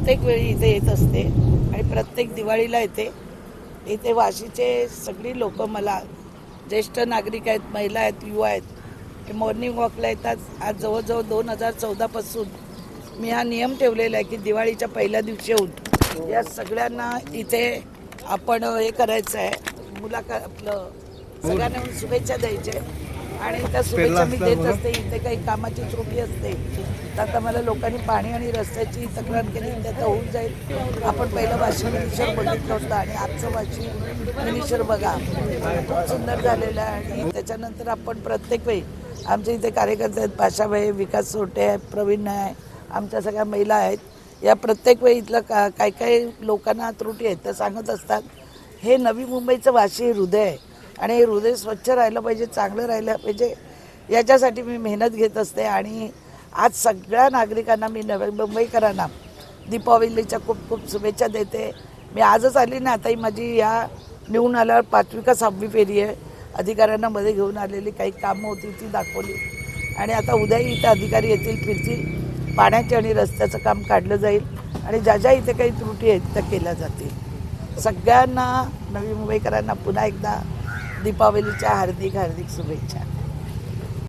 प्रत्येक वेळी इथे येत असते आणि प्रत्येक दिवाळीला येते. इथे वाशीचे सगळी लोक मला, ज्येष्ठ नागरिक आहेत, महिला आहेत, युवा आहेत, हे मॉर्निंग वॉकला येतात. आज जवळजवळ 2014पासून मी हा नियम ठेवलेला आहे की दिवाळीच्या पहिल्या दिवशी येऊन या सगळ्यांना इथे आपण हे करायचं आहे, मुलाखत आपलं सगळ्यांना शुभेच्छा द्यायचे. आणि त्या शुभेच्छा मी देत असते. इथे काही कामाची त्रुटी असते तर आता मला लोकांनी पाणी आणि रस्त्याची तक्रार केली, त्यात होऊन जाईल. आपण पहिलं वाशी मिनिशर बघितलं होतं आणि आजचं वाशी मिनिशर बघा, खूप सुंदर झालेलं आहे. आणि त्याच्यानंतर आपण प्रत्येक वेळी आमच्या इथे कार्यकर्ते आहेत, पाशाबाई, विकास सोटे आहे, प्रवीण आहे, आमच्या सगळ्या महिला आहेत. या प्रत्येक वेळी इथलं काही काही लोकांना त्रुटी आहेत तर सांगत असतात. हे नवी मुंबईचं वाशी हृदय आहे आणि हे हृदय स्वच्छ राहिलं पाहिजे, चांगलं राहिलं पाहिजे, याच्यासाठी मी मेहनत घेत असते. आणि आज सगळ्या नागरिकांना, मी नवी मुंबईकरांना दीपावलीच्या खूप खूप शुभेच्छा देते. मी आजच आली ना, आताही माझी या निवडून आल्यावर 5वी का 6वी फेरी आहे. अधिकाऱ्यांना मध्ये घेऊन आलेली काही कामं होती ती दाखवली आणि आता उद्याही इथे अधिकारी येतील, फिरतील, पाण्याचे आणि रस्त्याचं काम काढलं जाईल आणि ज्या ज्या इथे काही त्रुटी आहेत त्या केल्या जातील. सगळ्यांना, नवी मुंबईकरांना पुन्हा एकदा दीपावलीच्या हार्दिक हार्दिक शुभेच्छा.